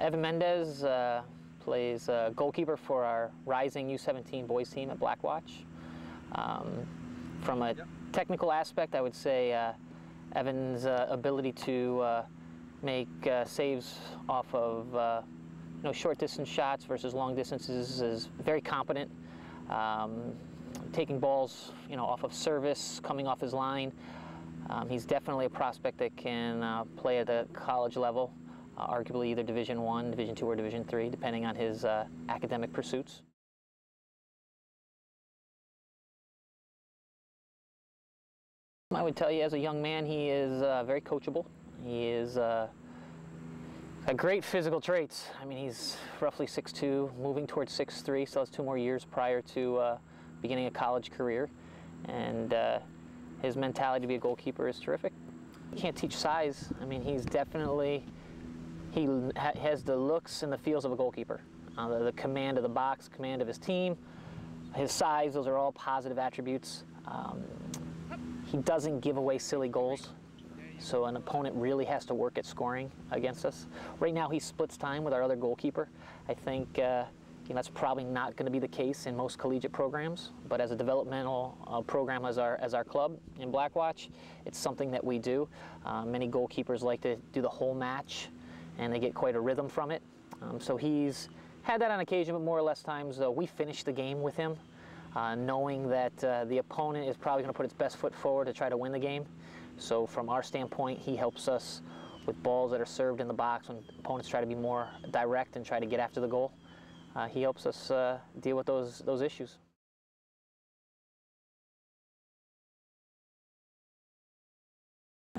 Evan Mendez plays goalkeeper for our rising U17 boys team at Blackwatch. From a technical aspect, I would say Evan's ability to make saves off of short distance shots versus long distances is very competent. Taking balls off of service, coming off his line. He's definitely a prospect that can play at the college level, arguably either Division I, Division II, or Division III, depending on his academic pursuits. I would tell you, as a young man, he is very coachable. He is a great physical traits. I mean, he's roughly 6'2", moving towards 6'3", still has 2 more years prior to beginning a college career. And his mentality to be a goalkeeper is terrific. You can't teach size. I mean, he's definitely, he has the looks and the feels of a goalkeeper. The command of the box, command of his team, his size, those are all positive attributes. He doesn't give away silly goals, so an opponent really has to work at scoring against us. Right now he splits time with our other goalkeeper. I think that's probably not going to be the case in most collegiate programs, but as a developmental program as our club in Blackwatch, it's something that we do. Many goalkeepers like to do the whole match, and they get quite a rhythm from it. So he's had that on occasion, but more or less times we finish the game with him, knowing that the opponent is probably going to put its best foot forward to try to win the game. So from our standpoint, he helps us with balls that are served in the box when opponents try to be more direct and try to get after the goal. He helps us deal with those issues.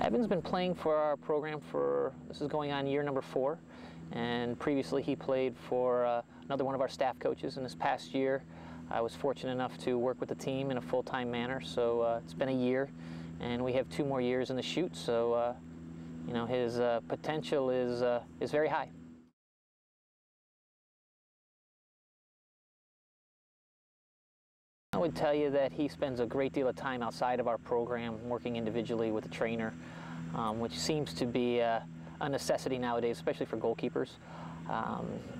Evan's been playing for our program this is going on year number 4, and previously he played for another one of our staff coaches. In this past year, I was fortunate enough to work with the team in a full-time manner, so it's been a year, and we have 2 more years in the chute, so his potential is very high. I would tell you that he spends a great deal of time outside of our program working individually with a trainer, which seems to be a necessity nowadays, especially for goalkeepers.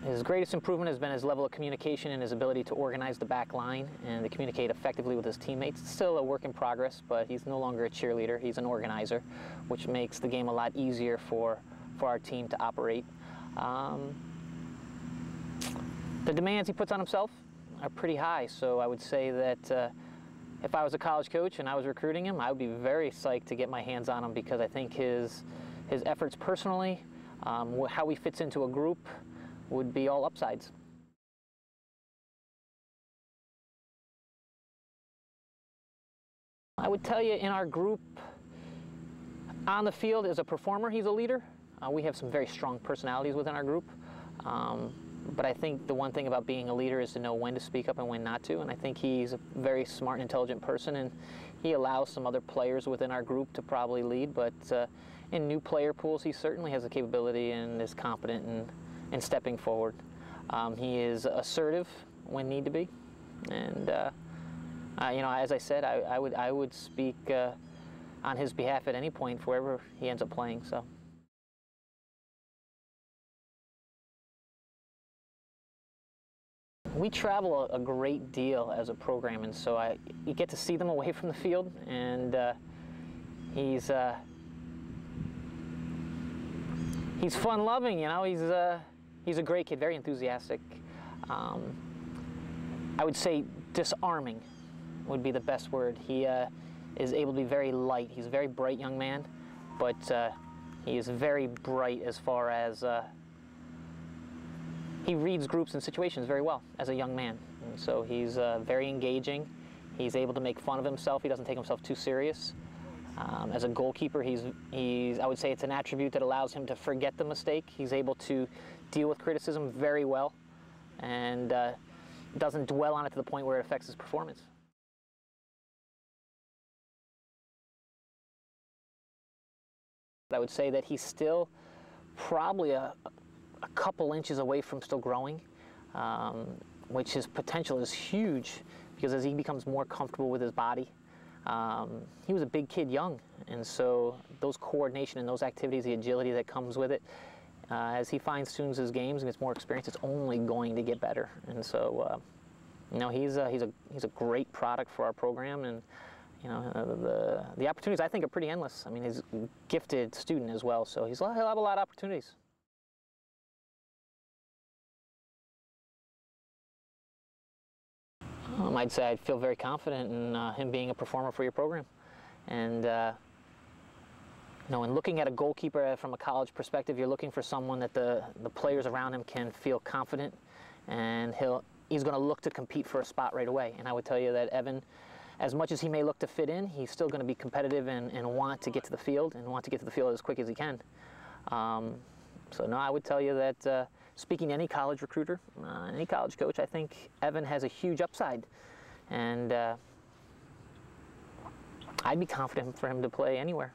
His greatest improvement has been his level of communication and his ability to organize the back line and to communicate effectively with his teammates. It's still a work in progress, but he's no longer a cheerleader, he's an organizer, which makes the game a lot easier for our team to operate. The demands he puts on himself are pretty high, so I would say that if I was a college coach and I was recruiting him, I would be very psyched to get my hands on him, because I think his efforts personally, how he fits into a group, would be all upsides. I would tell you, in our group, on the field as a performer, he's a leader. We have some very strong personalities within our group. But I think the one thing about being a leader is to know when to speak up and when not to, and I think he's a very smart and intelligent person, and he allows some other players within our group to probably lead, but in new player pools he certainly has the capability and is competent in stepping forward. He is assertive when need to be, and as I said, I would speak on his behalf at any point for wherever he ends up playing. So. We travel a great deal as a program, and so you get to see them away from the field, and he's fun-loving, he's a great kid, very enthusiastic. I would say disarming would be the best word. He is able to be very light. He's a very bright young man, but he is very bright as far as he reads groups and situations very well as a young man. And so he's very engaging. He's able to make fun of himself. He doesn't take himself too serious. As a goalkeeper, I would say it's an attribute that allows him to forget the mistake. He's able to deal with criticism very well, and doesn't dwell on it to the point where it affects his performance. I would say that he's still probably a couple inches away from still growing, which his potential is huge, because as he becomes more comfortable with his body, he was a big kid young, and so those coordination and those activities, the agility that comes with it, As he fine-tunes his games and gets more experience, it's only going to get better. And so, you know, he's a great product for our program, and you know, the opportunities I think are pretty endless. I mean, he's a gifted student as well, so he'll have a lot of opportunities. I'd say I feel very confident in him being a performer for your program. And you know, in looking at a goalkeeper from a college perspective, you're looking for someone that the players around him can feel confident, and he's going to look to compete for a spot right away. And I would tell you that Evan, as much as he may look to fit in, he's still going to be competitive and want to get to the field, and want to get to the field as quick as he can. So no, I would tell you that speaking to any college recruiter, any college coach, I think Evan has a huge upside. And I'd be confident for him to play anywhere.